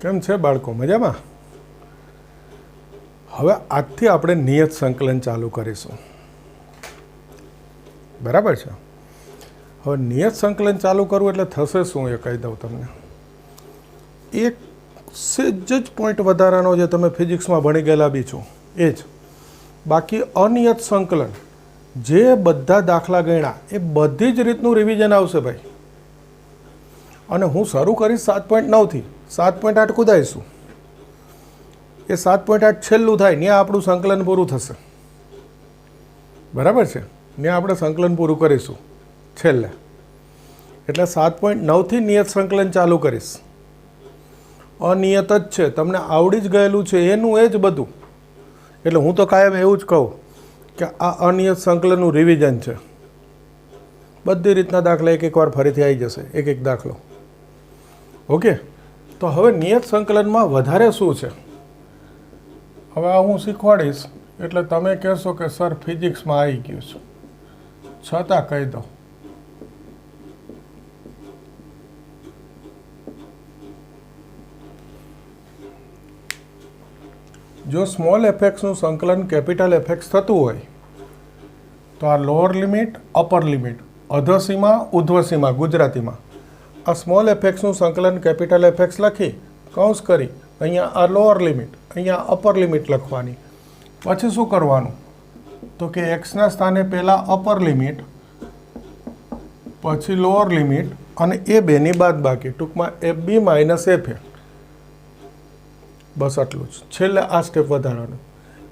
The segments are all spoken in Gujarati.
કેમ છે બાળકો? મજામાં? હવે આજથી આપણે નિયત સંકલન ચાલુ કરીશું. બરાબર છે. હવે નિયત સંકલન ચાલુ કરવું એટલે થશે શું એ કહી દઉં તમને. એક સેજ જ પોઈન્ટ વધારાનો જે તમે ફિઝિક્સમાં ભણી ગયેલા બી છો એ જ. બાકી અનિયત સંકલન જે બધા દાખલા ગણ્યા એ બધી જ રીતનું રિવિઝન આવશે ભાઈ. અને હું શરૂ કરીશ 7.9થી 7.8 કુદાઈશું. એ 7.8 છેલ્લું થાય ત્યાં આપણું સંકલન પૂરું થશે. બરાબર છે? ત્યાં આપણે સંકલન પૂરું કરીશું છેલ્લે. એટલે 7.9થી નિયત સંકલન ચાલુ કરીશ. અનિયત જ છે, તમને આવડી જ ગયેલું છે એનું એ જ બધું. એટલે હું તો કાયમ એવું જ કહું કે આ અનિયત સંકલનનું રિવિઝન છે. બધી રીતના દાખલા એક વાર ફરીથી આવી જશે, એક એક દાખલો. ઓકે, તો હવે નિયત સંકલનમાં વધારે શું છે હવે આ હું શીખવાડીશ એટલે તમે કહેશો કે સર ફિઝિક્સમાં આવી ગયું છું, છતાં કહી દો. જો સ્મોલ એફએક્સનું સંકલન કેપિટલ એફએક્સ થતું હોય તો આ લોઅર લિમિટ, અપર લિમિટ, અધસીમા, ઉધ્વસીમા ગુજરાતીમાં આ સ્મોલ એફએક્સનું સંકલન કેપિટલ એફએક્સ લખી કૌંસ કરી અહીંયા આ લોઅર લિમિટ, અહીંયા અપર લિમિટ લખવાની. પછી શું કરવાનું તો કે એક્સના સ્થાને પહેલાં અપર લિમિટ, પછી લોઅર લિમિટ અને એ બેની બાદબાકી, ટૂંકમાં F B minus F A. બસ આટલું જ. છેલ્લે આ સ્ટેપ વધારવાનું.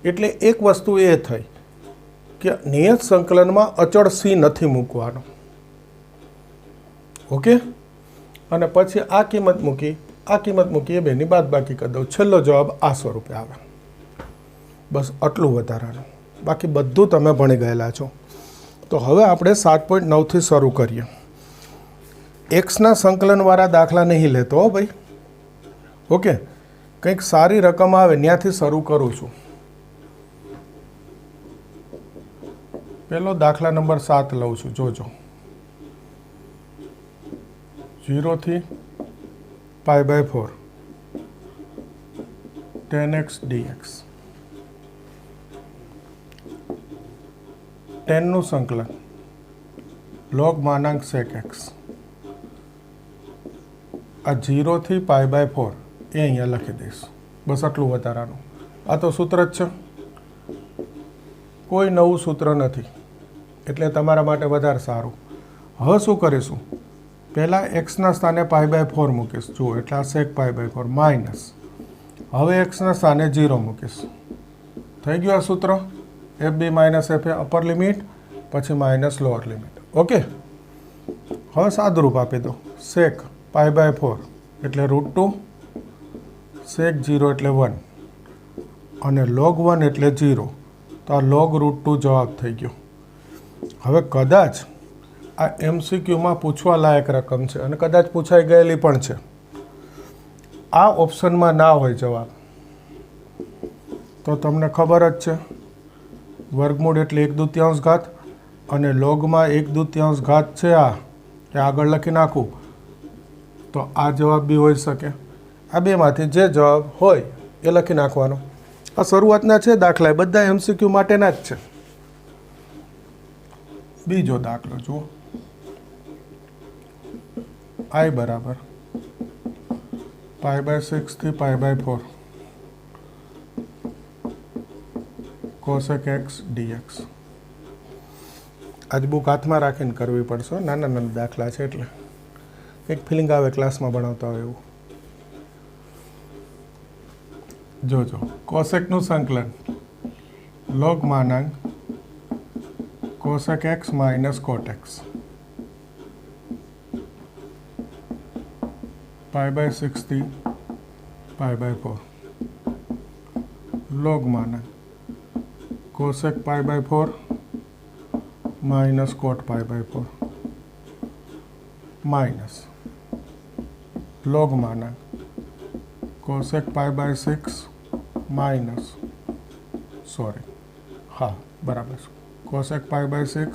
એટલે એક વસ્તુ એ થઈ કે નિયત સંકલનમાં અચળ સી નથી મૂકવાનો. ઓકે, અને પછી આ કિંમત મૂકી એ બેની બાદબાકી કરી દઉં. છેલ્લો જવાબ આ સ્વરૂપે આવે. બસ આટલું વધારાનું. બાકી બધું તમે ભણી ગયેલા છો. તો હવે આપણે 7.9થી શરૂ કરીએ. એક્સના સંકલનવાળા દાખલા નહીં લેતો હો ભાઈ. ઓકે, કંઈક સારી રકમ આવે ત્યાંથી શરૂ કરું છું. પહેલો દાખલા નંબર 7 લઉં છું, જોજો. 0 થી π/4 10x dx. 10 નું સંકલન log માનાંક sec x. આ 0 થી π/4 એ અહીંયા લખી દઈશ. બસ આટલું વધારાનું. આ તો સૂત્ર જ છે, કોઈ નવું સૂત્ર નથી, એટલે તમારા માટે વધારે સારું. હવે શું કરીશું? પહેલાં એક્સના સ્થાને π/4 મૂકીશ. જુઓ, એટલે આ sec π/4 માઇનસ. હવે એક્સના સ્થાને 0 મૂકીશ. થઈ ગયું આ સૂત્ર. F B minus F A upper limit, પછી માઇનસ લોઅર લિમિટ. ઓકે, હવે સાદુરૂપ આપી દો. sec π/4 એટલે √2, sec 0 એટલે 1 અને log 1 એટલે 0. તો આ log √2 જવાબ થઈ ગયો. હવે કદાચ આ MCQમાં પૂછવા લાયક રકમ છે અને કદાચ પૂછાઈ ગયેલી પણ છે. આ ઓપ્શનમાં ના હોય જવાબ તો તમને ખબર જ છે, વર્ગમૂળ એટલે 1/2 ઘાત અને લોગમાં 1/2 ઘાત છે. આ એ આગળ લખી નાખું તો આ જવાબ બી હોઈ શકે. આ બેમાંથી જે જવાબ હોય એ લખી નાખવાનો. આ શરૂઆતના છે દાખલા, બધા MCQ માટેના જ છે. બીજો દાખલો જુઓ. I બરાબર π/6 થી π/4 cosec x dx. આજ બુક હાથમાં રાખીને કરવી પડશે. નાના નાના દાખલા છે એટલે એક ફિલિંગ આવે ક્લાસમાં ભણાવતા હોય એવું. જોજો, કોસેકનું સંકલન log માનાંક cosec x minus cot x. π/6 થી π/4 log માનાંક cosec π/4 minus cot π/4 minus log માનાંક cosec π/6 માઇનસ બરાબર cosec π/6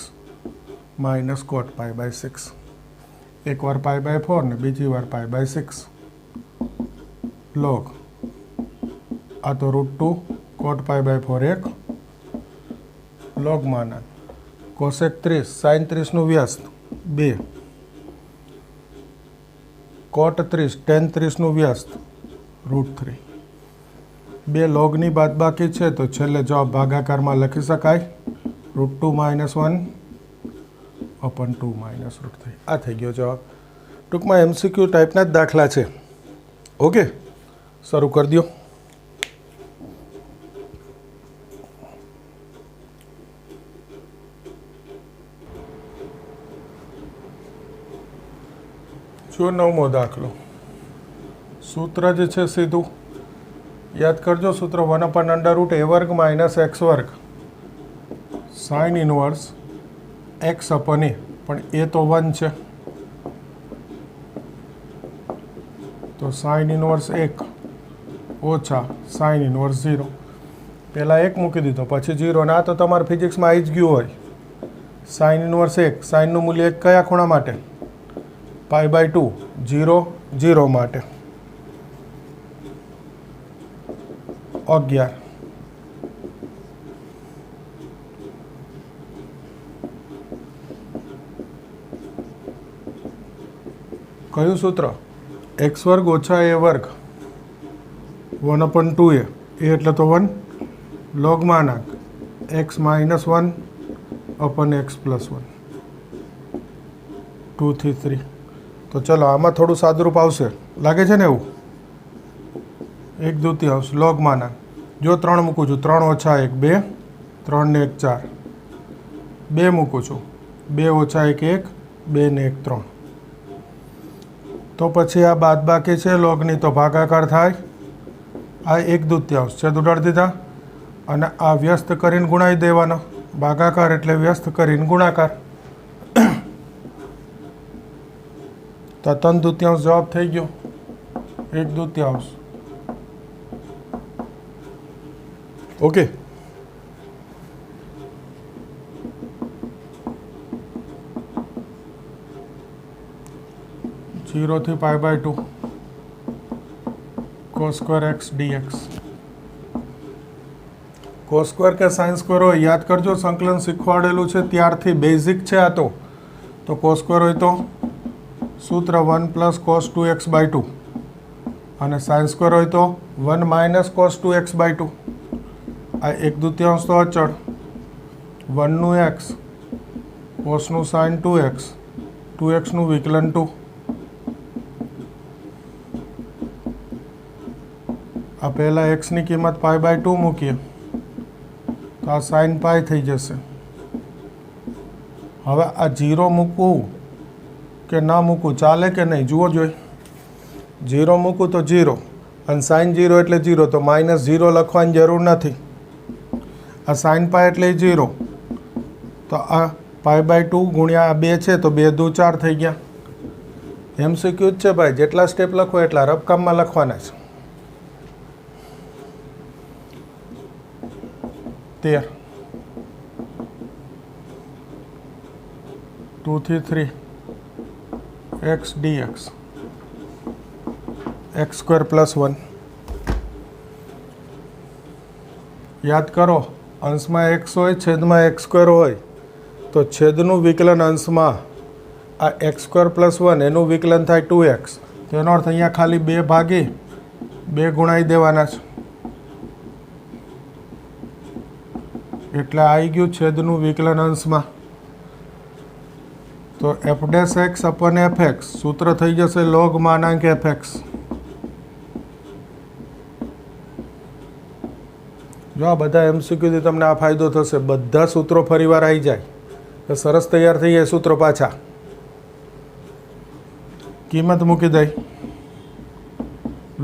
માઇનસ cot π/6. એકવાર π/4 ને બીજી વાર π/6. log આ તો √2 cot π/4 1 log માના cosec 30 sin 30 નું વ્યસ્ત 2 cot 30 tan 30 નું વ્યસ્ત √3 બે લોગની બાદબાકી છે તો છેલ્લે જવાબ ભાગાકારમાં લખી શકાય √2 - 1 upon 2 - √3 આ થઈ ગયો જવાબ. ટૂંકમાં MCQ ટાઈપના જ દાખલા છે. ઓકે, શરૂ કરી દો. જો 9મો દાખલો. સૂત્ર જે છે સીધું યાદ કરજો. સૂત્ર 1/√a² - x² sin inverse x upon a, પણ એ તો 1 છે તો sin ઇનવર્સ 1 ઓછા sin ઇનવર્સ 0. પહેલાં 1 મૂકી દીધો પછી 0. અને આ તો તમારે ફિઝિક્સમાં આવી જ ગયું હોય. sin ઇનવર્સ 1, સાઇનનું મૂલ્ય 1 કયા ખૂણા માટે? π/2 0 0 માટે 11. કયું સૂત્ર? x² ઓછા a², 1/2a. એ એટલે તો 1 log માનાંક x - 1 upon x + 1 2 થી 3. તો ચલો આમાં થોડું સાદુરૂપ આવશે, લાગે છે ને એવું? 1/2 log માનાંક. જો 3 મૂકું છું 3 ઓછા 1 2, 3 ને 1 4. 2 મૂકું છું 2 ઓછા 1 1, 2 ને 1 3. તો પછી આ બાદબાકી છે લોગની તો ભાગાકાર થાય. આ 1/2 છેદ ઉડાડી દીધા અને આ વ્યસ્ત કરીને ગુણાવી દેવાના. ભાગાકાર એટલે વ્યસ્ત કરીને ગુણાકાર. તો 3/2 જવાબ થઈ ગયો. 1/2. ઓકે, जीरो थी π/2 cos² x dx. cos² કે sin² હોય યાદ કરજો. સંકલન શીખવાડેલું છે ત્યારથી બેઝિક છે આ તો cos² હોય તો સૂત્ર 1 + cos 2x/2 અને sin² હોય તો 1 - cos 2x/2. આ 1/2 તો અચળ. 1 નું x, cos નું sin 2x, 2x નું વિકલન 2. આ પહેલાં એક્સની કિંમત π/2 મૂકીએ તો આ sin π થઈ જશે. હવે આ 0 મૂકવું કે ના મૂકવું ચાલે કે નહીં જુઓ જોઈ. 0 મૂકું તો 0 અને sin 0 એટલે 0 તો -0 લખવાની જરૂર નથી. આ sin π એટલે 0 તો આ π/2 ગુણ્યા આ 2 છે તો 2 દુ 4 થઈ ગયા. MCQ જ છે ભાઈ, જેટલા સ્ટેપ લખો એટલા રફકામમાં લખવાના છે. 13 2 થી 3 x dx x² + 1. યાદ કરો, અંશમાં x હોય છેદમાં x² હોય તો છેદનું વિકલન અંશમાં આ x² + 1 એનું વિકલન થાય 2x. તેનો અર્થ અહીંયા ખાલી 2 ભાગી 2 ગુણાઈ દેવાના છે એટલે આવી ગયું છેદનું વિકલન અંશમાં. તો f' upon fx સૂત્ર થઈ જશે log માનાંક fx. જો આ બધા MCQથી તમને આ ફાયદો થશે, બધા સૂત્રો ફરીવાર આવી જાય તો સરસ તૈયાર થઈ જાય સૂત્રો પાછા. કિંમત મૂકી દઈ.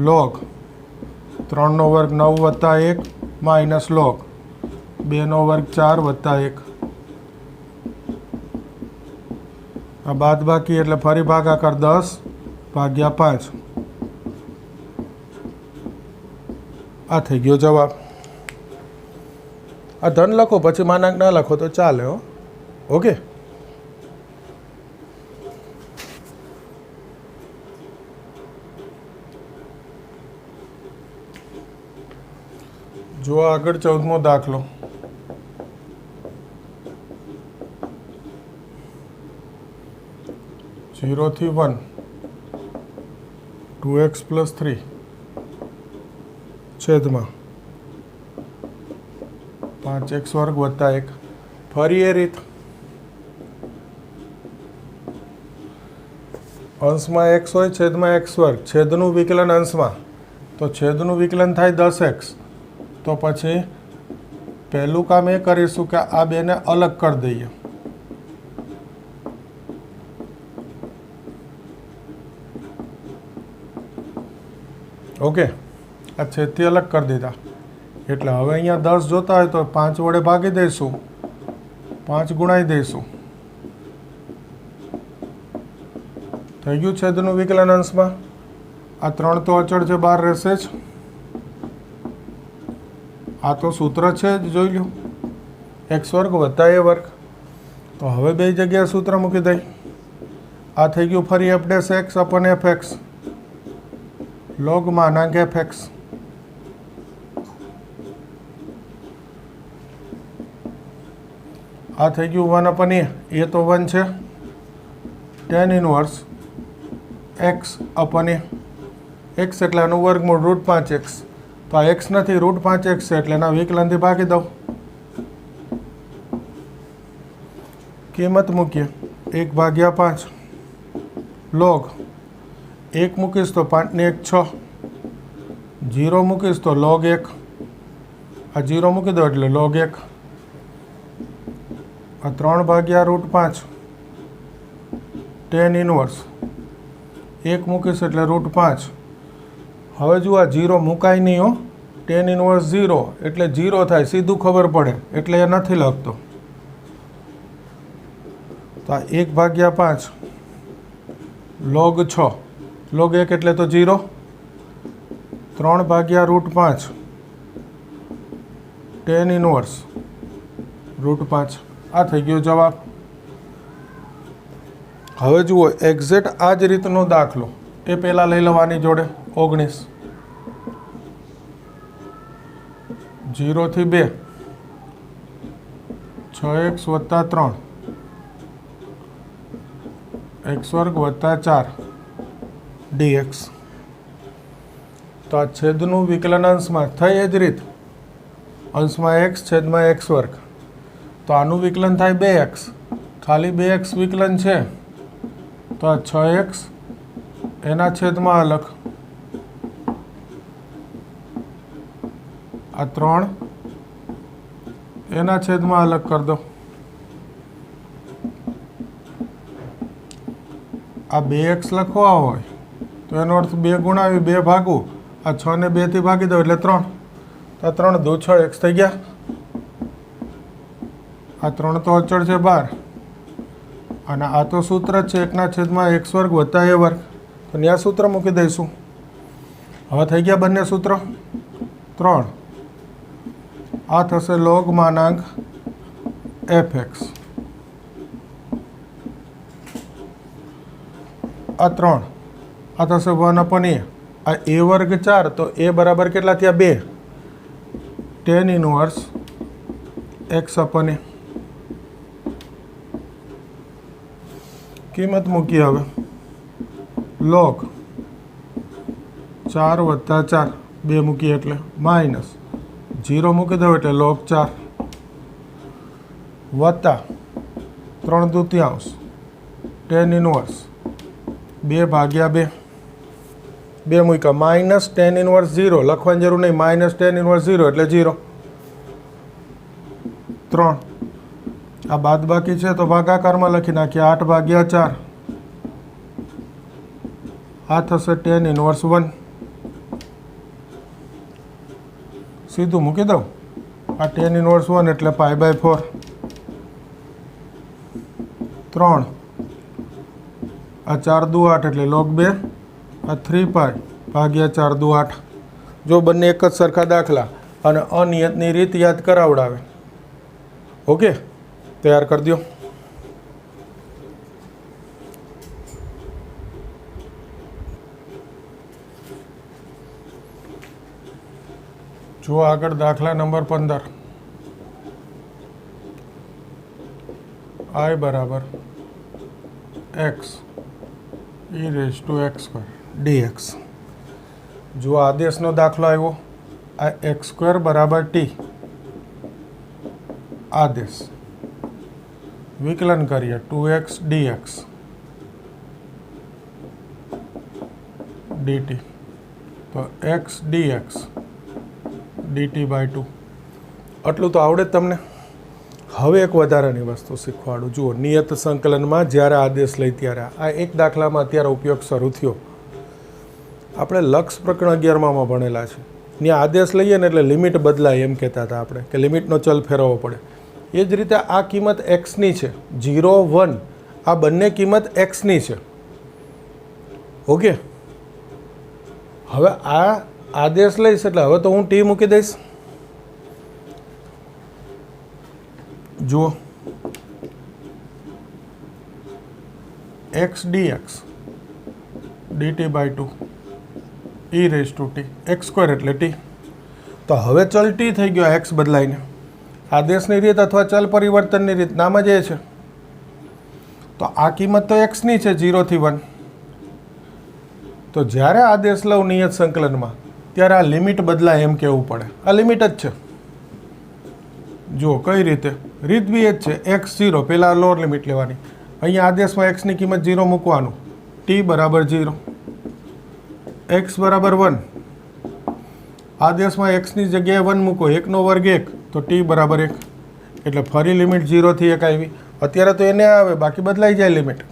log 3/2 9 + 1 - log 2/2 4 + 1. આ બાદબાકી એટલે ફરી ભાગાકાર 10/5. આ થઈ ગયો જવાબ. આ ધન લખો પછી માનાંક ના લખો તો ચાલે હો. ઓકે, જો આગળ 14મો દાખલો. ઝીરો થી 1 2x + 3 છેદમાં 5x² + 1. ફરી એ રીત, અંશમાં x હોય છેદમાં x², છેદનું વિકલન અંશમાં, તો છેદનું વિકલન થાય 10x. તો પછી પહેલું કામ એ કરીશું કે આ બેને અલગ કરી દઈએ. ઓકે, આ છેદથી અલગ કરી દીધા. એટલે હવે અહીંયા 10 જોતા હોય તો 5 વડે ભાગી દઈશું, 5 ગુણાઈ દઈશું. થઈ ગયું છેદનું વિકલન અંશમાં. આ 3 તો અચળ છે, બહાર રહેશે જ. આ તો સૂત્ર છે જ, જોઈ લો, x² + a². તો હવે બે જગ્યાએ સૂત્ર મૂકી દઈ. આ થઈ ગયું ફરી f'(x/fx) log માનાંક fx. આ થઈ ગયું 1/a. એ તો 1 છે. tan inverse x/a. x એટલે આનું વર્ગમૂળ √5x. તો આ x નથી, √5x છે, એટલે એના વિકલનથી ભાગી દઉં. કિંમત મૂકીએ 1/5 log 1 મૂકીશ તો 5 ને 1 6, 0 મૂકીશ તો log 1. આ 0 મૂકી દો એટલે log 1. આ 3/5 tan ઇનવર્સ 1 મૂકીશ એટલે √5. હવે જુઓ, આ 0 મુકાય નહીં હો. tan ઇનવર્સ 0 એટલે 0 થાય, સીધું ખબર પડે, એટલે એ નથી લખતો. તો આ 1/5 log 6, log 1 એટલે તો 0. 3/5 tan ઇનવર્સ √5. આ થઈ ગયો જવાબ. હવે જુઓ, એક્ઝેક્ટ આ જ રીતનો દાખલો એ પહેલાં લઈ લેવાની જોડે 19. 0 થી 2 6x + 3 x² + 4 dx. તો આ છેદનું વિકલન અંશમાં થઈ એ જ રીત, અંશમાં x છેદમાં x². તો આનું વિકલન થાય 2x, ખાલી 2x વિકલન છે. તો આ 6x એના છેદમાં અલગ, આ 3 એના છેદમાં અલગ કરી દો. આ 2x લખવા હોય તો એનો અર્થ 2 ગુણાવી 2 ભાગવું. આ 6 ને 2 થી ભાગી દો એટલે 3. તો 3 દુ 6x થઈ ગયા. આ 3 તો અચળ છે બહાર, અને આ તો સૂત્ર છે 1/x² + a². તો ત્યાં સૂત્ર મૂકી દઈશું. હવે થઈ ગયા બંને સૂત્ર 3. આ થશે log માનાંક fx. આ 3 આ થશે 1/a. આ a² 4, તો a બરાબર કેટલા થયા? 2. tan inverse x/a. કિંમત મૂકીએ હવે. log 4 + 4, 2 મૂકીએ એટલે માઇનસ 0 મૂકી દો એટલે log 4 વત્તા 3/2 tan ઇનવર્સ 2/2. 2 મૂક્યા માઇનસ tan ઇનવર્સ 0 લખવાની જરૂર નહીં, માઇનસ tan ઇનવર્સ 0 એટલે 0. 3 આ બાદબાકી છે તો ભાગાકારમાં લખી નાખીએ 8/4. આ થશે tan ઇનવર્સ 1. સીધું મૂકી દઉં. આ tan ઇનવર્સ 1 એટલે π/4. 3 આ 4 × 8 એટલે log 2. આ 3π/4 × 8. જો બંને એક જ સરખા દાખલા અને અનિયતની રીત યાદ કરાવડાવે. ઓકે, તૈયાર કરી દો. જો આગળ દાખલા નંબર 15 I બરાબર x e raise to x square dx. જો આદેશનો દાખલો આવ્યો, આ x સ્ક્વેર બરાબર t આદેશ, વિકલન કરીએ 2x dx dt, તો x dx dt બાય 2. આટલું તો આવડે તમને. હવે એક વધારાની વસ્તુ શીખવાડું. જુઓ, નિયત સંકલનમાં જ્યારે આદેશ લઈ ત્યારે આ એક દાખલામાં અત્યારે ઉપયોગ શરૂ થયો. આપણે લક્ષ પ્રકરણ 11માં ભણેલા છે. ત્યાં આદેશ લઈએ ને એટલે લિમિટ બદલાય એમ કહેતા હતા આપણે, કે લિમિટનો ચલ ફેરવવો પડે. એ જ રીતે આ કિંમત એક્સની છે, 0, 1, આ બંને કિંમત એક્સની છે. ઓકે, હવે આ આદેશ લઈશ એટલે હવે તો હું ટી મૂકી દઈશ. જુઓ, x dx dt by 2 e raise to t, x square એટલે t. તો હવે ચલ t થઈ ગયો x બદલાઈને. આદેશની રીત અથવા ચલ પરિવર્તનની રીત નામ જ એ છે. તો આ કિંમત તો x ની છે 0 થી 1. તો જ્યારે આદેશ લઉં નિયત સંકલનમાં ત્યારે આ લિમિટ બદલાય એમ કહેવું પડે. આ લિમિટ જ છે. જુઓ કઈ રીતે, રીત બી એ જ છે. x 0, પહેલાં લોઅર લિમિટ લેવાની. અહીંયા આદેશમાં x ની કિંમત 0 મૂકવાનું, t બરાબર 0, x બરાબર 1. આદેશમાં x ની જગ્યાએ 1 મૂકો, 1 નો વર્ગ 1, તો t બરાબર 1. એટલે ફરી લિમિટ 0 થી 1 આવી. અત્યારે તો એને આવે, બાકી બદલાઈ જાય લિમિટ.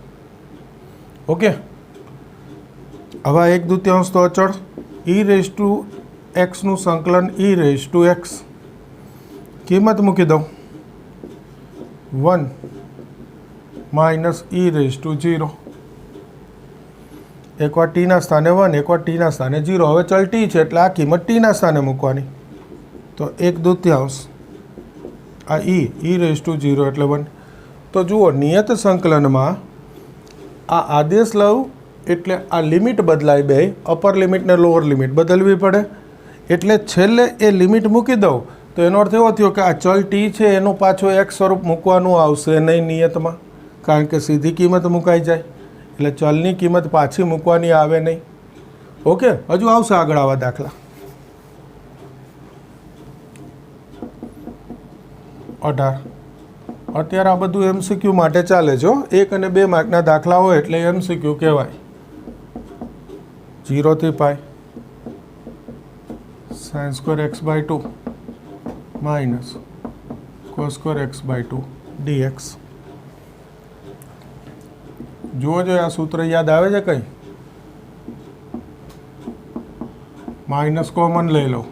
ઓકે, હવે 1/2 તો અચળ, e રેઝ ટુ x નું સંકલન e રેઝ ટુ x. કિંમત મૂકી દઉં, 1 માઇનસ e રેઝ ટુ 0. એકવાર t ના સ્થાને 1, એકવાર t ના સ્થાને 0. હવે ચલ t છે એટલે આ કિંમત t ના સ્થાને મૂકવાની. તો 1/2 આ e રેઝ ટુ 0 એટલે 1. તો જુઓ, નિયત સંકલનમાં આ આદેશ લઉં એટલે આ લિમિટ બદલાય, બે અપર લિમિટ ને લોઅર લિમિટ બદલવી પડે. એટલે છેલ્લે એ લિમિટ મૂકી દઉં તો એનો અર્થ એવો થયો કે આ ચલ t છે એનું પાછું એક સ્વરૂપ મૂકવાનું આવશે નહીં નિયતમાં, કારણ કે સીધી કિંમત મુકાઈ જાય. એટલે ચલની કિંમત પાછી મૂકવાની આવે નહીં. ઓકે, હજુ આવશે આગળ આવા દાખલા. 18. અત્યારે આ બધું MCQ માટે ચાલે છે. 1 અને 2 માર્કના દાખલા હોય એટલે MCQ કહેવાય. 0 થી pi sin square x by 2 minus cos square x by 2 dx. જુઓ જો આ સૂત્ર યાદ આવે છે કંઈ? માઇનસ કોમન લઈ લો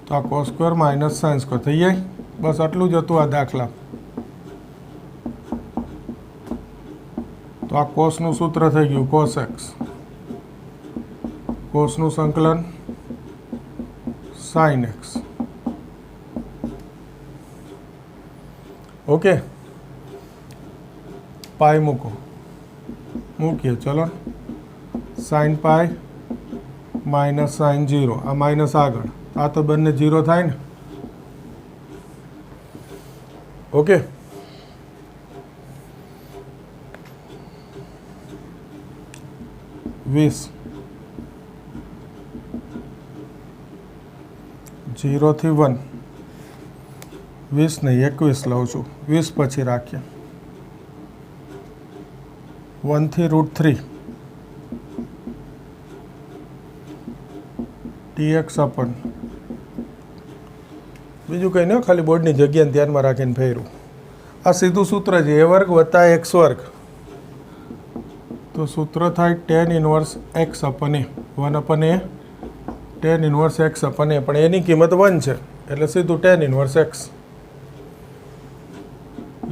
તો આ cos square minus sin square થઈ જાય. બસ આટલું જ હતું આ દાખલા. તો આ કોસનું સૂત્ર થઈ ગયું cos x, કોસનું સંકલન sin x. ઓકે, પાઈ મૂકીએ. ચલો, sin પાઈ માઇનસ sin 0. આ માઇનસ આગળ, આ તો બંને 0 થાય ને. ઓકે, વીસ 0 થી 1, 20 નહીં 21 લઉં છું. 20 પછી રાખીએ 1 થી √3 dx અપન, બીજું કંઈ નહીં, ખાલી બોર્ડની જગ્યાને ધ્યાનમાં રાખીને ફેરવું. આ સીધું સૂત્ર છે, a વર્ગ વત્તા x વર્ગ. તો સૂત્ર થાય tan inverse x અપન a, 1 અપન a tan inverse x અપન a. પણ એની કિંમત 1 છે એટલે સીધું tan ઇનવર્સ x.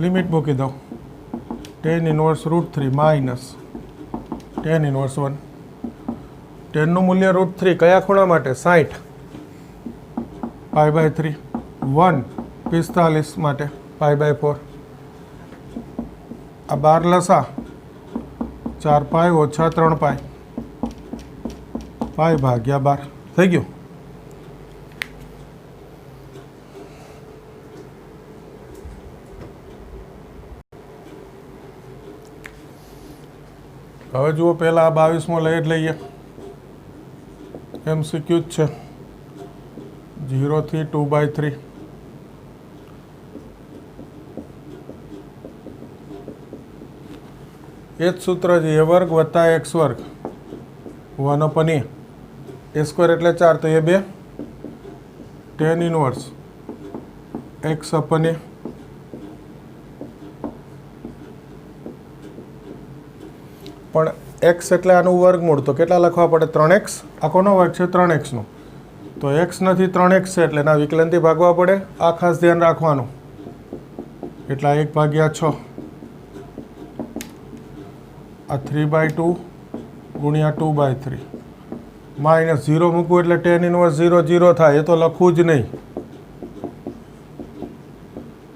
લિમિટ મૂકી દઉં, tan inverse √3 minus tan inverse 1. ટેનનું મૂલ્ય √3 કયા ખૂણા માટે? 60, π/3. 1 45 માટે, π/4. આ 12 લસા, 4 π ઓછા 3 π, π/12 થઈ ગયું. હવે જુઓ પહેલાં આ 22મો લઈ જ લઈએ. MCQ જ છે. 0 થી 2/3. એ જ સૂત્ર છે, a વર્ગ વત્તા x વર્ગ 1/a. a સ્ક્વેર એટલે 4, તો એ 2 tan ઇનવર્સ x/a. પણ x એટલે આનું વર્ગમૂળ, તો કેટલા લખવા પડે? 3x. આ કોનો વર્ગ છે? 3x નો. તો x નથી 3x છે એટલે એના વિકલનથી ભાગવા પડે. આ ખાસ ધ્યાન રાખવાનું. એટલા 1/6. આ 3/2 ગુણ્યા 2/3 માઇનસ 0 મૂકવું એટલે tan ઇનવર્સ 0 0 થાય. એ તો લખવું જ નહીં.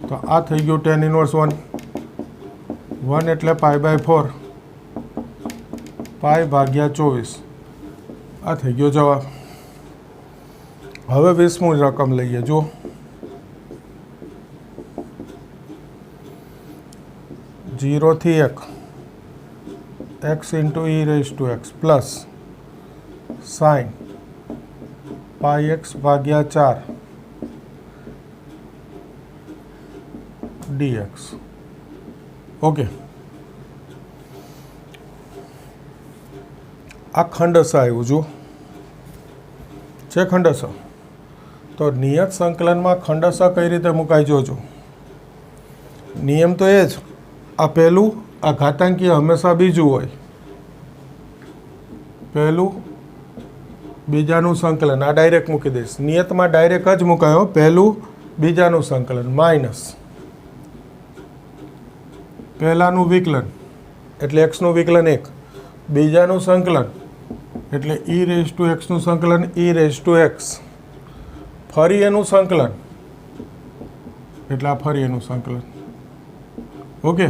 તો આ થઈ ગયું tan ઇનવર્સ 1. 1 એટલે π/4 π/24. આ થઈ ગયો જવાબ. હવે 20મું રકમ લઈએ. જુઓ, જીરો થી 1 x × e⁻x plus sine πx/4 dx. Okay, આ ખંડસ આવ્યું. જુઓ છે ખંડસ. તો નિયત સંકલનમાં ખંડસ કઈ રીતે મુકાય જોજો. નિયમ તો એ જ, આ પહેલું, આ ઘાતાંકીય હંમેશા બીજું હોય. પહેલું બીજાનું સંકલન, આ ડાયરેક્ટ મૂકી દઈશ. નિયતમાં ડાયરેક્ટ જ મુકાયો. પહેલું બીજાનું સંકલન માઇનસ પહેલાનું વિકલન એટલે એક્સનું વિકલન 1, બીજાનું સંકલન એટલે e⁻x નું સંકલન e⁻x, ફરી એનું સંકલન એટલે આ ફરી એનું સંકલન. ઓકે,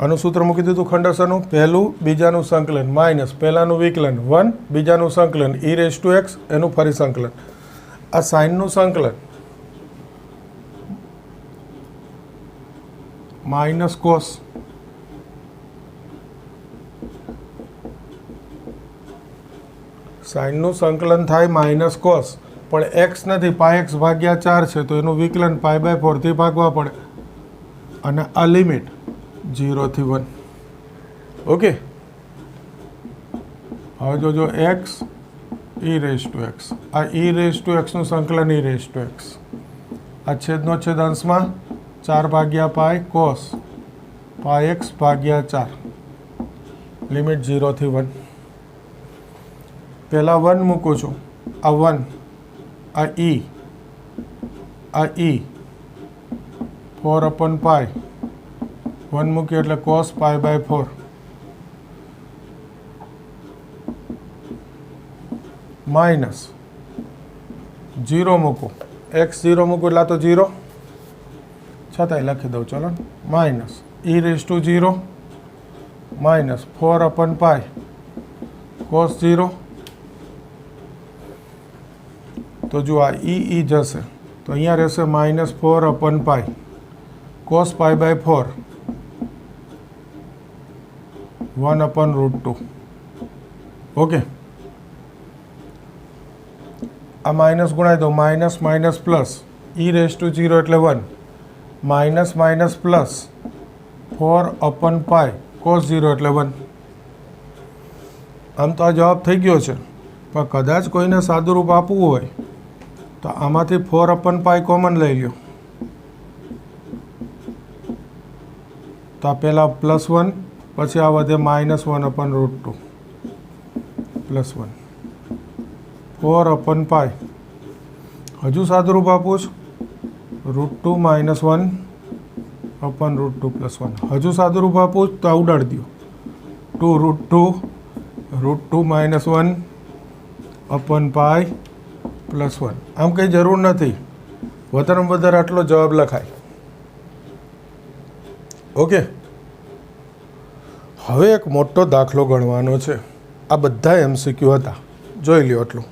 આનું સૂત્ર મૂકી દીધું ખંડસરનું. પહેલું બીજાનું સંકલન માઇનસ પહેલાનું વિકલન 1, બીજાનું સંકલન e⁻x, એનું ફરી સંકલન. આ સાઇનનું સંકલન માઇનસ કોસ, સાઇનનું સંકલન થાય માઇનસ કોસ, પણ x નથી, πx/4 છે, તો એનું વિકલન π/4 થી ભાગવા પડે. અને આ લિમિટ 0 થી 1. ઓકે, હવે જોજો x e⁻x, આ e⁻x નું સંકલન e⁻x, આ છેદનો છેદ અંશમાં 4/π cos πx/4, લિમિટ 0 થી 1. પહેલાં 1 મૂકું છું. આ 1, આ e, આ e 4/π, 1 મૂક્યું એટલે cos π/4 માઇનસ 0 મૂકું, x 0 મૂકું એટલે તો 0, છતાંય લખી દઉં ચલો. Minus e⁻0 minus 4/π cos 0. તો જો આ e જશે તો અહીંયા રહેશે માઇનસ 4/π cos π/4 1/√2. ઓકે, આ માઇનસ ગુણાઈ દો. માઇનસ માઇનસ પ્લસ e⁻0 એટલે 1, માઇનસ માઇનસ પ્લસ 4/π cos 0 એટલે 1. આમ તો આ જવાબ થઈ ગયો છે, પણ કદાચ કોઈને સાદુરૂપ આપવું હોય તો આમાંથી 4/π કોમન લઈ લો. તો આ પહેલાં +1, પછી આ વધે -1/√2 +1 4/π. હજુ સાદુરૂપ આપવું છે √2 - 1/√2 +1. હજુ સાદુરૂપ આપવું તો આ ઉડાડી દો 2√2 √2 - 1/π +1. આમ કંઈ જરૂર નથી, વધારે વધારે આટલો જવાબ લખાય. ઓકે, હવે એક મોટો દાખલો ગણવાનો છે. આ બધા MCQ હતા, જોઈ લ્યો એટલું.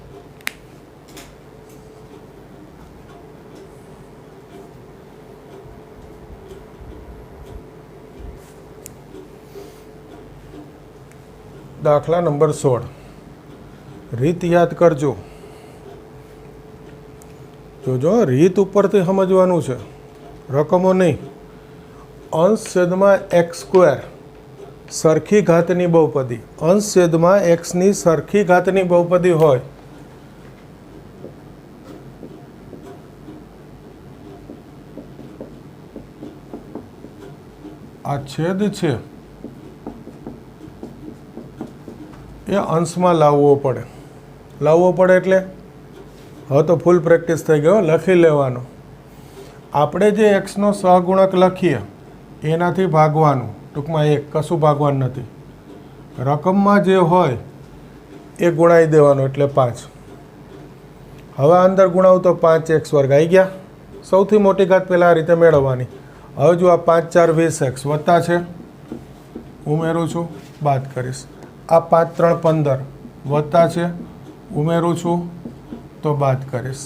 દાખલા નંબર 16. રીત યાદ કરજો. જોજો, રીત ઉપરથી સમજવાનું છે, રકમો નહીં. અંશ છેદમાં એક્સ સ્ક્વેર સરખી ઘાતની બહુપદી. અંશ છેદમાં એક્સની સરખી ઘાતની બહુપદી હોય આ છેદ છે એ અંશમાં લાવવો પડે. એટલે હવે તો ફૂલ પ્રેક્ટિસ થઈ ગયો, લખી લેવાનો. આપણે જે એક્સનો સહગુણક લખીએ એનાથી ભાગવાનું, ટૂંકમાં એક, કશું ભાગવાનું નથી. રકમમાં જે હોય એ ગુણાઈ દેવાનું, એટલે 5. હવે અંદર ગુણાવું તો 5x વર્ગ આવી ગયા. સૌથી મોટી ઘાત પહેલાં આ રીતે મેળવવાની. હવે જો આ 5 4 20x વત્તા છે, ઉમેરું છું, બાદ કરીશ. આ 5 3 15 વત્તા છે, ઉમેરું છું તો બાદ કરીશ.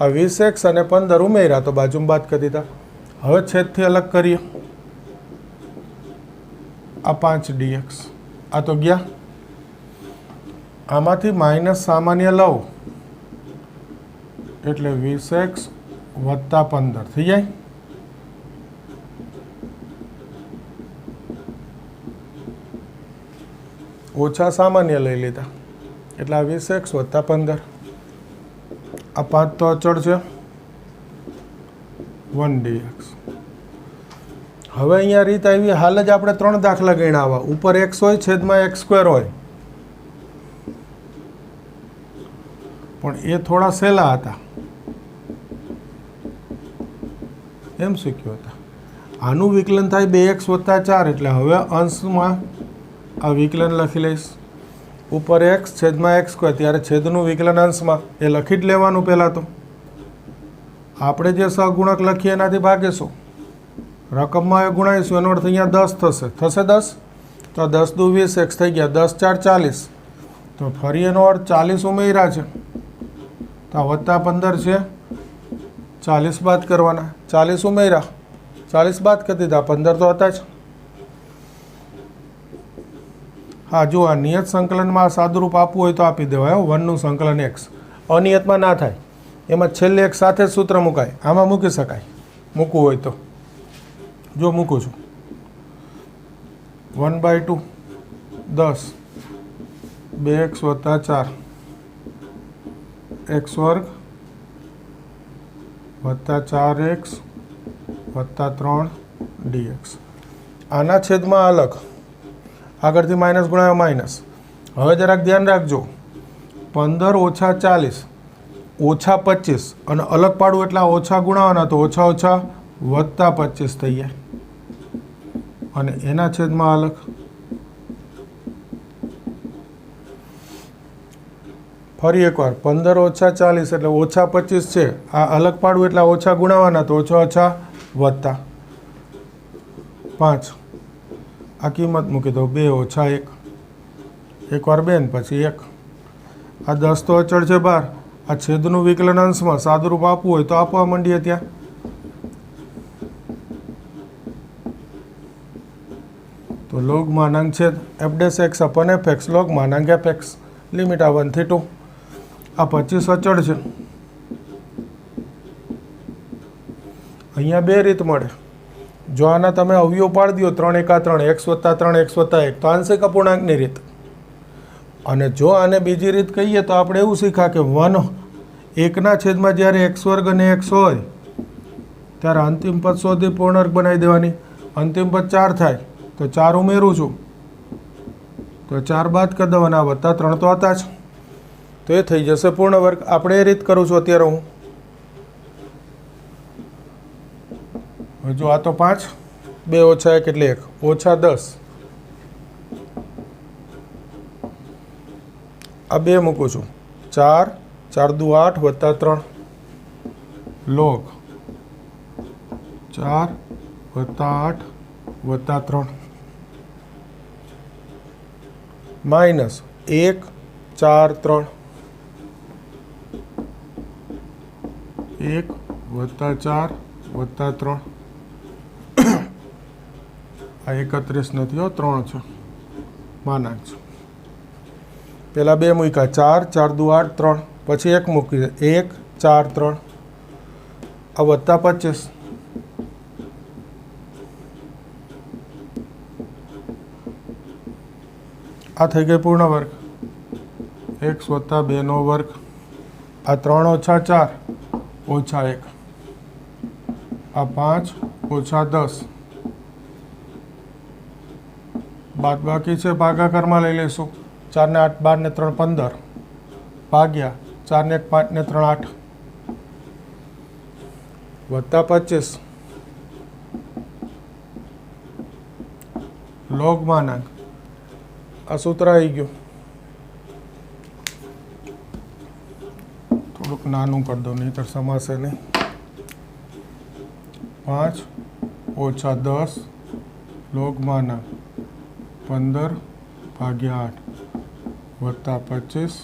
આ 20x અને 15 ઉમેર્યા તો બાજુમાં બાદ કરી દીધા. હવે છેદથી અલગ કરીએ. આ 5dx આ તો ગયા. આમાંથી માઇનસ સામાન્ય લઉં એટલે 20x વત્તા 15 થઈ જાય. ઓછા સામાન્ય લઈ લીધા એટલે આ 20x વત્તા 15. આ 5 તો અચળ છે, 1dx. હવે અહીંયા રીત આવી, હાલ જ આપણે 3 દાખલા ગણ્યા આવા. ઉપર x હોય, છેદમાં x સ્ક્વેર હોય, પણ એ થોડા સહેલા હતા, એમ શીખ્યો હતા. આનું વિકલન થાય 2x વત્તા 4, એટલે હવે અંશમાં આ વિકલન લખી લઈશ. ઉપર x છેદમાં x સ્ક્વેર, ત્યારે છેદનું વિકલન અંશમાં, એ લખી જ લેવાનું. પહેલાં તો આપણે જે સહગુણક લખીએ એનાથી ભાગીશું. રકમમાં એ ગુણાવીશું, એનો અર્થ અહીંયા 10 થશે. 10 તો 10 દુ 20x થઈ ગયા. 10 4 40, તો ફરી એનો અર્થ 40 ઉમેર્યા છે, તો આ વત્તા 15 છે, 40 બાદ કરવાના. 40 ઉમેર્યા, 40 બાદ કરી દીધા, 15 તો હતા જ. હા, જો આ નિયત સંકલનમાં સાદુરૂપ આપવું હોય તો આપી દેવાય. 1નું સંકલન x. અનિયતમાં ના થાય, એમાં છેલ્લે એક સાથે જ સૂત્ર મુકાય. આમાં મૂકી શકાય, મૂકવું હોય તો. જો મૂકું છું, 1/2 10 2x વત્તા 4 x વર્ગ વત્તા 4x વત્તા 3dx. આના છેદમાં અલગ, આગળથી માઇનસ ગુણાયો માઇનસ. હવે જરાક ધ્યાન રાખજો, 15 ઓછા 40 ઓછા 25, અને અલગ પાડવું એટલે ઓછા ગુણાવાના, તો ઓછા ઓછા વત્તા 25 થઈ જાય. અને એના છેદમાં અલગ. ફરી એકવાર, 15 ઓછા 40 એટલે ઓછા 25 છે. આ અલગ પાડવું એટલે ઓછા ગુણાવાના, તો ઓછા ઓછા વત્તા 5. આ કિંમત મૂકી દો, 2 ઓછા 1. એકવાર 2 ને પછી 1. આ 10 તો અચળ છે 12. આ છેદનું વિકલન અંશમાં સાદુરૂપ આપવું હોય તો આપવા માંડીએ ત્યાં. તો લોગ માનાંક છેદ f' અપન fx લોગ માનાંક fx. લિમિટ આ 1 થી 2. આ 25 અચળ છે. અહીંયા 2 રીત મળે. જો આના તમે અવયવ પાડી દો, 3 એકા 3, x વત્તા 3 x વત્તા 1, તો આંશિક અપૂર્ણાંકની રીત. અને જો આને બીજી રીત કહીએ તો આપણે એવું શીખ્યા કે 1ના છેદમાં જ્યારે x વર્ગ અને x હોય ત્યારે અંતિમ પદ શોધી પૂર્ણાંક બનાવી દેવાની. અંતિમ પદ 4 થાય તો 4 ઉમેરું છું તો 4 બાદ કરી દેવાના, વત્તા 3 તો હતા જ, તો એ થઈ જશે પૂર્ણ વર્ગ. આપણે એ રીત કરું છું અત્યારે હું. જો આ તો 5, 2 ઓછા 1 એટલે 1, ઓછા 10. આ 2 મૂકું છું, 4 4 દુ 8 વત્તા 3 લોગ 4 વત્તા 8 વત્તા 3 માઇનસ 1 4 3 1 વત્તા 4 વત્તા 3. આ 31 નથી હો, 3 છે, માનાંક છે. પહેલાં 2 મૂક્યા 4 4 દુ 8 3 પછી 1 મૂકી 1 4 3 આ વત્તા 25 આ થઈ ગઈ પૂર્ણ વર્ગ x વત્તા 2નો વર્ગ આ 3 ઓછા 4 ઓછા 1 આ 5 ઓછા 10 બાદ બાકી છે ભાગાકારમાં લઈ લઈશું 4 ને 8 12 ને 3 15 ભાગ્યા 4 ને 1 5 ને 3 8 વત્તા 25 લોગ માનાંક આ સૂત્ર આવી ગયું થોડુંક નાનું કરી દો નહીંતર સમાશે નહીં 5 ઓછા 10 લોગ માનાંક 15 ભાગ્યા 8 વત્તા 25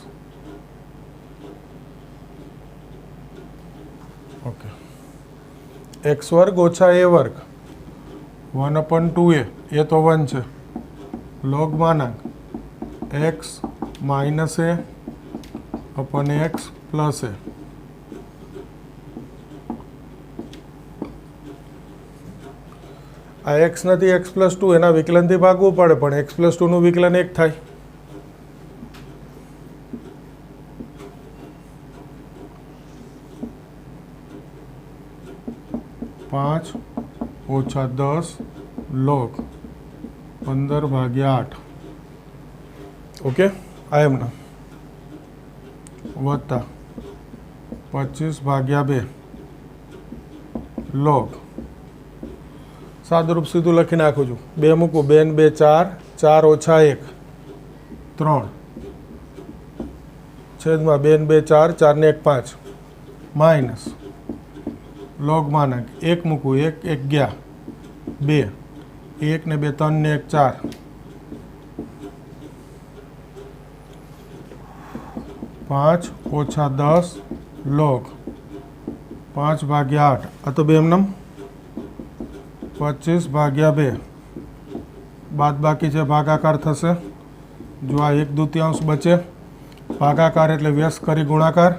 ઓકે x વર્ગ ઓછા a વર્ગ 1/2a એ તો 1 છે લોગ માનાંક x minus a upon x plus a આ x નથી x પ્લસ 2 એના વિકલનથી ભાગવું પડે પણ x પ્લસ 2નું વિકલન 1 થાય પાંચ ઓછા 10 લોગ 15 ભાગ્યા 8 ઓકે આ એમના વત્તા 25 ભાગ્યા 2 લોગ સાદુરૂપ સીધું લખી નાખું છું 2 મૂકું 2 ને 2 4 4 ઓછા 1 3 છેદમાં 2 ને 2 4 4 ને 1 5 માઇનસ લોગ માનાંક 1 મૂકું 1 1 ગયા 2 1 ને 2 3 ને 1 4 5 ઓછા 10 લોગ 5 ભાગ્યા 8 આ તો બે એમનેમ 25 ભાગ્યા 2 બાદ બાકી છે ભાગાકાર થશે જો આ 1/2 બચે ભાગાકાર એટલે વ્યસ્ત કરી ગુણાકાર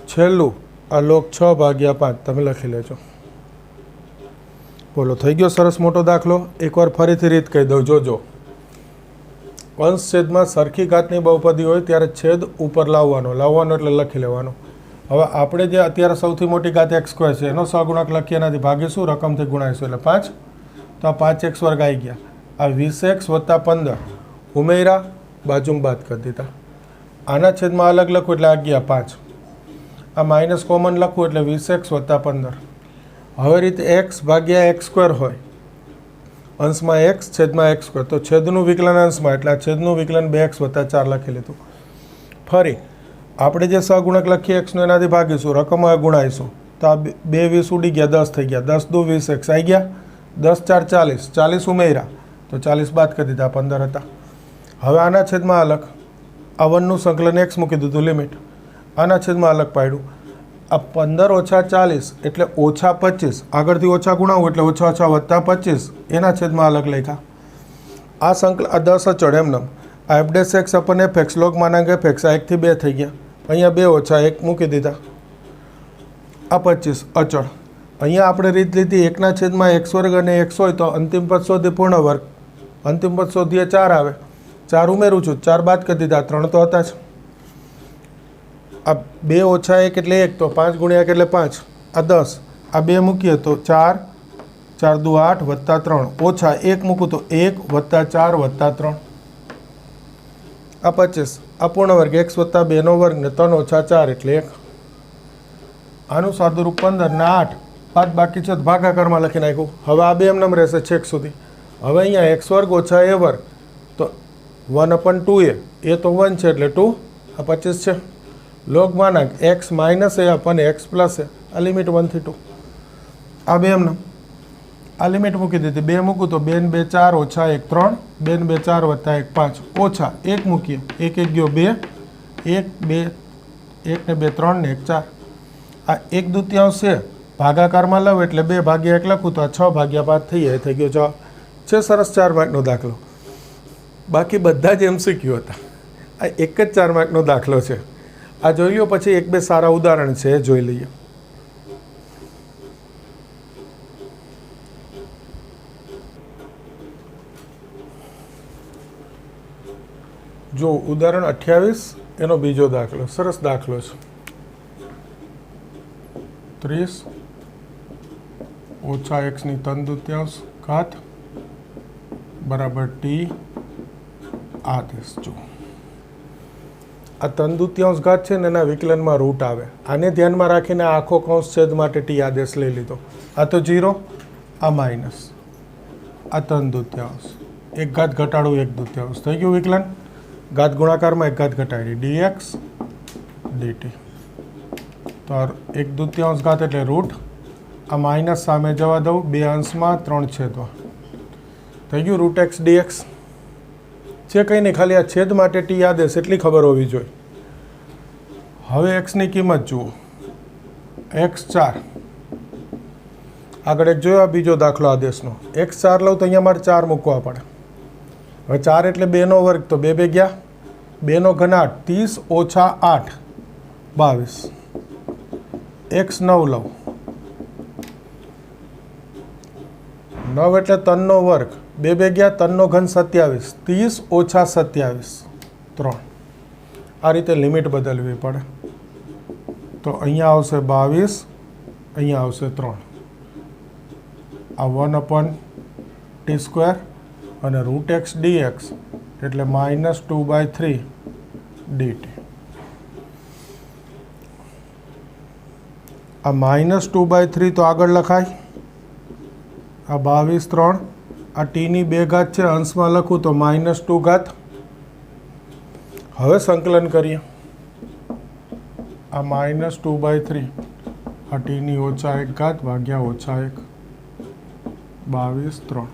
છેલ્લું આ લોગ 6 ભાગ્યા 5 તમે લખી લેજો બોલો થઈ ગયો સરસ મોટો દાખલો એકવાર ફરીથી રીત કહી દઉં જોજો અંશ છેદમાં સરખી ઘાતની બહુપદી હોય ત્યારે છેદ ઉપર લાવવાનો એટલે લખી લેવાનો હવે આપણે જે અત્યારે સૌથી મોટી ઘાત x સ્ક્વેર છે એનો સહગુણક લખીએ એનાથી ભાગીશું રકમથી ગુણાઈશું એટલે 5 તો આ 5x વર્ગ આવી ગયા આ 20x વત્તા 15 ઉમેરા બાજુમાં બાદ કરી દીધા આના છેદમાં અલગ લખું એટલે આ ગયા 5 આ માઇનસ કોમન લખું એટલે 20x વત્તા 15 હવે રીતે x ભાગ્યા x સ્ક્વેર હોય અંશમાં x છેદમાં x સ્ક્વેર તો છેદનું વિકલન અંશમાં એટલે આ છેદનું વિકલન 2x વત્તા 4 લખી લીધું ફરી આપણે જે સહગુણક લખીએ xનું એનાથી ભાગીશું રકમ ગુણાઈશું તો આ 2 20 ઉડી ગયા 10 થઈ ગયા 10 દુ 20x આવી ગયા 10 4 40 40 ઉમેર્યા તો 40 બાદ કરી દીધા 15 હતા હવે આના છેદમાં અલગ આ 1નું સંકલન x મૂકી દીધું લિમિટ આના છેદમાં અલગ પાડ્યું આ 15 ઓછા 40 એટલે ઓછા 25 આગળથી ઓછા ગુણાવું એટલે ઓછા ઓછા વત્તા 25 એના છેદમાં અલગ લખ્યા આ સંકલન આ 10 અચળ એમનેમ આ f dash x upon fx log માનાંક fx આ 1 થી 2 થઈ ગયા અહીંયા 2 ઓછા 1 મૂકી દીધા આ 25 અચળ અહીંયા આપણે રીત લીધી 1ના છેદમાં x વર્ગ અને x હોય તો અંતિમ પદ શોધી પૂર્ણ વર્ગ અંતિમ પદ શોધીએ 4 આવે 4 ઉમેરું છું 4 બાદ કરી દીધા 3 તો હતા જ આ 2 ઓછા 1 એટલે 1 તો 5 ગુણ્યા 1 એટલે 5 આ 10 આ 2 મૂકીએ તો 4 4 દુ 8 વત્તા 3 ઓછા 1 મૂકું તો 1 વત્તા 4 વત્તા 3 આ 25 આ પૂર્ણ વર્ગ x વત્તા 2નો વર્ગ ને 3 ઓછા 4 એટલે 1 આનું સાદુરૂપ 15 ને 8 બાદ બાકી છે ભાગાકારમાં લખી નાખ્યું હવે આ બે એમનેમ રહેશે છેક સુધી હવે અહીંયા x વર્ગ ઓછા a વર્ગ તો 1/2a એ તો 1 છે એટલે 2 આ 25 છે લોગ માનાંક x minus a upon x plus a આ લિમિટ 1 થી 2 આ બે એમનેમ આ લિમિટ મૂકી દીધી 2 મૂકું તો 2 ને 2 4 ઓછા 1 3 2 ને 2 4 વત્તા 1 5 ઓછા 1 મૂકીએ 1 1 ગયો 2 1 2 1 ને 2 3 ને 1 4 આ 1/2 છે ભાગાકારમાં લઉં એટલે 2 ભાગ્યા 1 લખું તો આ 6 ભાગ્યા 5 થઈ જાય થઈ ગયો જવાબ છે સરસ 4 માર્કનો દાખલો બાકી બધા જ MCQ હતા આ એક જ 4 માર્કનો દાખલો છે. આ જોઈ લો, પછી એક બે સારા ઉદાહરણ છે એ જોઈ લઈએ. જો ઉદાહરણ 28 એનો બીજો દાખલો, સરસ દાખલો છે. 30 ઓછા x ની 3/4 ઘાત બરાબર t આદેશ. જો આ 3/4 ઘાત છે ને એના વિકલનમાં રૂટ આવે. આને ધ્યાનમાં રાખીને આખો કૌંસ છેદ માટે t આદેશ લઈ લીધો. આ તો 0, આ માઇનસ, આ 3/4, 1 ઘાત ઘટાડું 1/4 થઈ ગયું વિકલન. ઘાત ગુણાકારમાં 1 ઘાત ઘટાડી dx dt. તો 1/4 ઘાત એટલે રૂટ, આ માઇનસ સામે જવા દઉં, 2 અંશમાં 3 છેદમાં થઈ ગયું રૂટ x dx. છે કંઈ નહીં, ખાલી આ છેદ માટે t આદેશ એટલી ખબર હોવી જોઈએ. હવે x ની કિંમત જુઓ, x4. આગળ એક જોયો આ બીજો દાખલો આદેશનો. x4 લઉં તો અહીંયા મારે 4 મૂકવા પડે. હવે 4 એટલે 2નો વર્ગ, તો 2 2 ગયા, 2નો ઘનાટ 30 ઓછા 8 22. x9 લઉં, 9 એટલે 3નો વર્ગ, 2 2 ગયા, 3નો ઘન 27, 30 ઓછા 27 3. આ રીતે લિમિટ બદલવી પડે. તો અહીંયા આવશે 22, અહીંયા આવશે 3. આ 1/t² અને રૂટ x dx એટલે -2/3 dt. આ -2/3 તો આગળ લખાય. આ 22 3, આ t ની 2 ઘાત છે, અંશમાં લખું તો -2 ઘાત. હવે સંકલન કરીએ. આ -2/3, આ t ની -1 ઘાત ભાગ્યા -1, 22 3.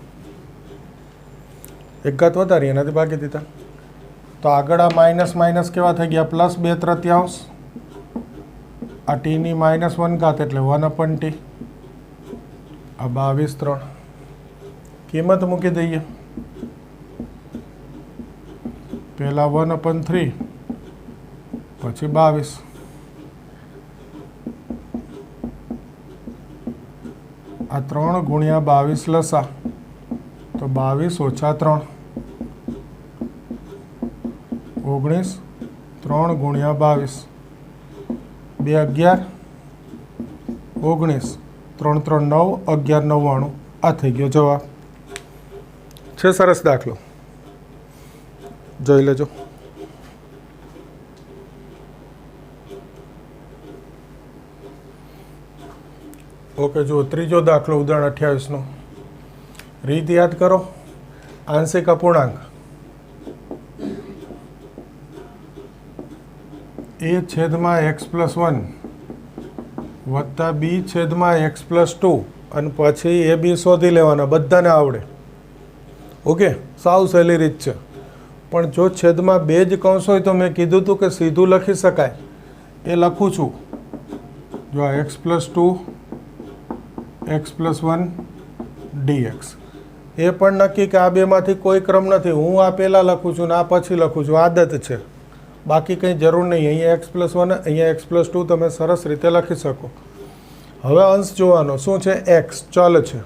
1 ઘાત વધારી એનાથી ભાગી દીધા. તો આગળ આ માઇનસ માઇનસ કેવા થઈ ગયા? +2/3. આ t ની -1 ઘાત એટલે 1/t. આ 22 3. કિંમત મૂકી દઈએ. પહેલાં 1/3, પછી 22. આ 3 ગુણ્યા 22 લસા, તો 22 ઓછા 3 19. 3 ગુણ્યા 22 2 11 19. 3 3 9 11 99. આ થઈ ગયો જવાબ. છે સરસ દાખલો, જોઈ લેજો. ઓકે, જુઓ ત્રીજો દાખલો ઉદાહરણ 28નો. રીત યાદ કરો. આંશિક અપૂર્ણાંક a છેદમાં x+1 વત્તા b છેદમાં x+2 અને પછી a b શોધી લેવાના. બધાને આવડે. ઓકે, સાવ સહેલી રીત છે. પણ જો છેદમાં 2 જ કૌંસ હોય તો મેં કીધું હતું કે સીધું લખી શકાય. એ લખું છું. જો આ x+2 x+1 dx. એ પણ નક્કી કે આ બેમાંથી કોઈ ક્રમ નથી. હું આ પહેલાં લખું છું ને આ પછી લખું છું. આદત છે, બાકી કંઈ જરૂર નહીં. અહીંયા x+1, અહીંયા x+2 તમે સરસ રીતે લખી શકો. હવે અંશ જોવાનો. શું છે? x ચલ છે.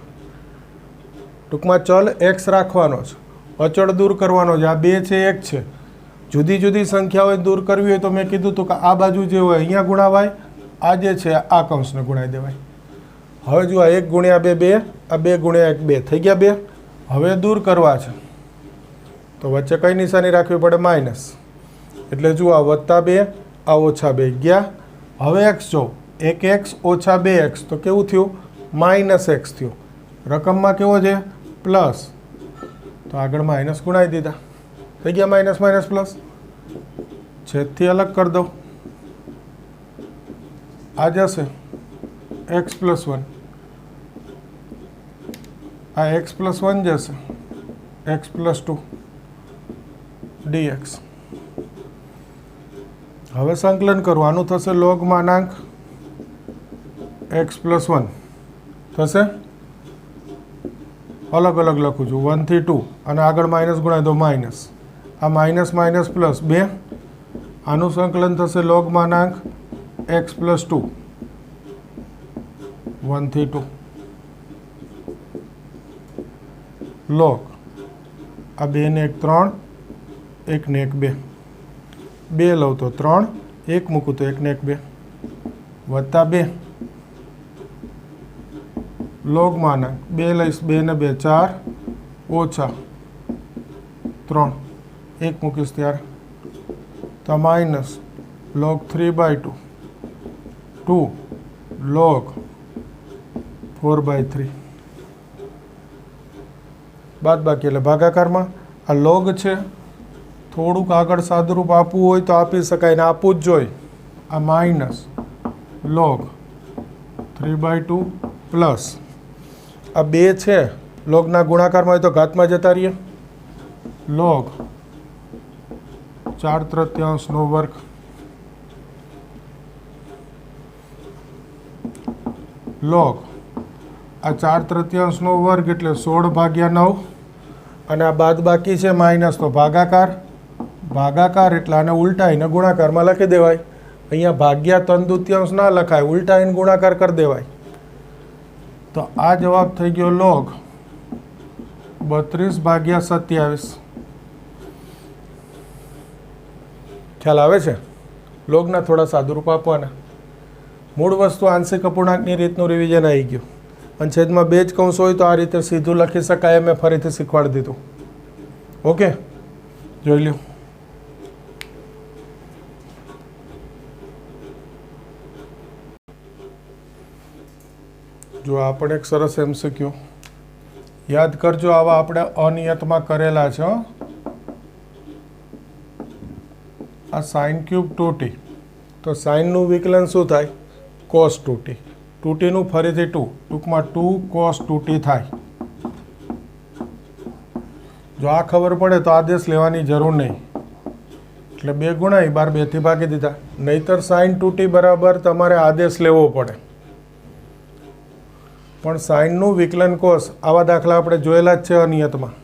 ટૂંકમાં ચલ x રાખવાનો છે. અચળ દૂર કરવાનો છે. આ 2 છે, 1 છે. જુદી જુદી સંખ્યાઓ દૂર કરવી હોય તો મેં કીધું હતું કે આ બાજુ જે હોય અહીંયા ગુણાવાય, આ જે છે આ કૌંસને ગુણાવી દેવાય. હવે જો આ 1 ગુણ્યા 2 2, આ 2 ગુણ્યા 1 2 થઈ ગયા 2. હવે દૂર કરવા છે તો વચ્ચે કઈ નિશાની રાખવી પડે? માઇનસ. એટલે જુઓ આ +2, આ -2 ગયા. હવે x જો 1x ઓછા 2x તો કેવું થયું? -x થયું. રકમમાં કેવો છે? પ્લસ. તો આગળ માઇનસ ગુણાવી દીધા. થઈ ગયા માઇનસ માઇનસ પ્લસ. છેદથી અલગ કરી દો. આ જશે x+1, આ x+1 જશે x+2 dx. હવે સંકલન કરવાનું થશે log માનાંક x+1 થશે. અલગ અલગ લખું છું 1 થી 2 અને આગળ માઇનસ ગુણાય તો માઇનસ. આ માઇનસ માઇનસ પ્લસ 2 આનું સંકલન થશે log માનાંક x + 2 1 થી 2 log આ 2 ને 1 3 1 ને 1 2 2 લઉં તો 3 1 મૂકું તો 1 ને 1 2 વત્તા 2 log માનાંક 2 લઈશ 2 ને 2 4 ઓછા 3 1 મૂકીશ ત્યારે તો માઇનસ log 3/2 2 log 4/3 બાદ બાકી એટલે ભાગાકારમાં આ log છે થોડુંક આગળ સાદુરૂપ આપવું હોય તો આપી શકાય ને આપવું જ જોઈએ આ માઇનસ log 3/2 પ્લસ આ 2 છે લોગના ગુણાકારમાં હોય તો ઘાતમાં જતા રહીએ log 4/3 વર્ગ log આ 4/3 વર્ગ એટલે 16/9 અને આ બાદ બાકી છે માઇનસ તો ભાગાકાર એટલે આને ઉલટાઈને ગુણાકારમાં લખી દેવાય અહીંયા ભાગ્યા 3/2 ના લખાય ઉલટાઈને ગુણાકાર કરી દેવાય તો આ જવાબ થઈ ગયો log 32/27 ખ્યાલ આવે છે લોગના થોડા સાદુરૂપ આપવાના મૂળ વસ્તુ આંશિક અપૂર્ણાંકની રીતનું રિવિઝન આવી ગયું અને છેદમાં 2 જ કૌંસ હોય તો આ રીતે સીધું લખી શકાય મેં ફરીથી શીખવાડી દીધું ઓકે જોઈ લ્યો જો આ પણ એક સરસ MCQ યાદ કરજો આવા આપણે અનિયતમાં કરેલા છે આ sin³ 2t તો સાઇનનું વિકલન શું થાય cos 2t 2t નું ફરીથી 2 ટૂંકમાં 2 cos 2t થાય જો આ ખબર પડે તો આદેશ લેવાની જરૂર નહીં એટલે 2 ગુણાય 2 થી ભાગી દીધા નહીતર sin 2t બરાબર તમારે આદેશ લેવો પડે પણ સાઇનનું વિકલન કોસ આવા દાખલા આપણે જોયેલા જ છે અનિયતમાં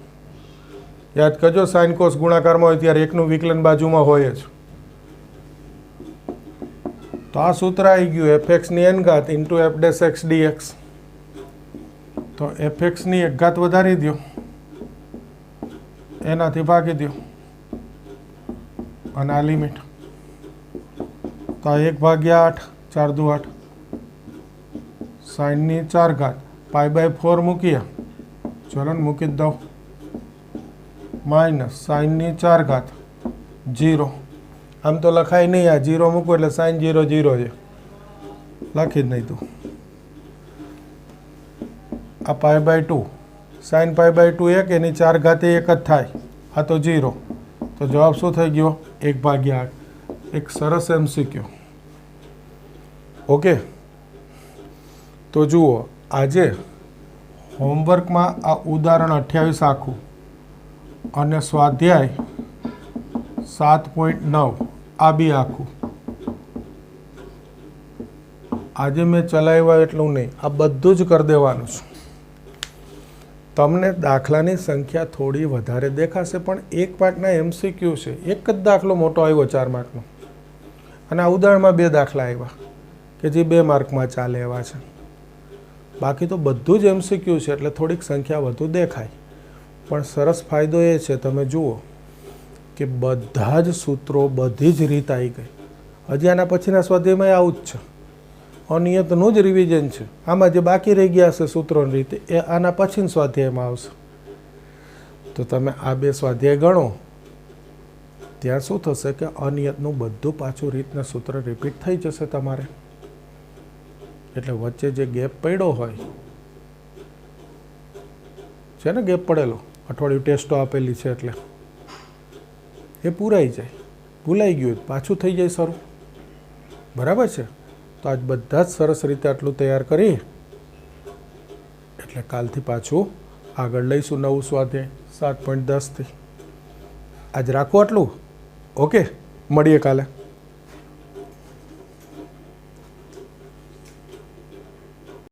યાદ કરજો સાઇન કોસ ગુણાકારમાં હોય ત્યારે એકનું વિકલન બાજુમાં હોય જ તો આ સૂત્ર આવી ગયું fx ની n ઘાત ઇન્ટુ f' x dx તો fx ની 1 ઘાત વધારી દો એનાથી ભાગી દો અને આ લિમિટ તો 1/8 4 દુ 8 sin ની 4 ઘાત π/4 મૂકીએ ચલો ને મૂકી દઉં માઇનસ sin ની 4 ઘાત 0 આમ તો લખાય નહીં આ 0 મૂકવું એટલે sin 0 0 છે લખી જ નહીં તું આ π/2 sin π/2 1 એની 4 ઘાતે 1 જ થાય આ તો 0 તો જવાબ શું થઈ ગયો 1/8 એક સરસ MCQ ઓકે તો જુઓ આજે હોમવર્કમાં આ ઉદાહરણ 28 આખું અને સ્વાધ્યાય 7.9 આ બી આખું આજે મેં ચલાવ્યા એટલું નહીં આ બધું જ કરી દેવાનું છે તમને દાખલાની સંખ્યા થોડી વધારે દેખાશે પણ એક પાર્ટના MCQ છે એક જ દાખલો મોટો આવ્યો 4 માર્કનો અને આ ઉદાહરણમાં 2 દાખલા આવ્યા કે જે 2 માર્કમાં ચાલે એવા છે બાકી તો બધું જ MCQ છે એટલે થોડીક સંખ્યા વધુ દેખાય પણ સરસ ફાયદો એ છે તમે જુઓ કે બધા જ સૂત્રો બધી જ રીત આવી ગઈ હજી આના પછીના સ્વાધ્યાયમાં આવું જ છે અનિયતનું જ રિવિઝન છે આમાં જે બાકી રહી ગયા હશે સૂત્રોની રીતે એ આના પછીના સ્વાધ્યાયમાં આવશે તો તમે આ 2 સ્વાધ્યાય ગણો ત્યાં શું થશે કે અનિયતનું બધું પાછું રીતના સૂત્ર રિપીટ થઈ જશે તમારે એટલે વચ્ચે જે ગેપ પડ્યો હોય છે ને ગેપ પડેલો અઠવાડિયું ટેસ્ટો આપેલી છે એટલે એ પૂરાઈ જાય ભૂલાઈ ગયું પાછું થઈ જાય શરૂ બરાબર છે તો આજ બધા જ સરસ રીતે આટલું તૈયાર કરી એટલે કાલથી પાછું આગળ લઈશું નવું સ્વાધ્યાય 7.10 થી આજ રાખો આટલું ઓકે મળીએ કાલે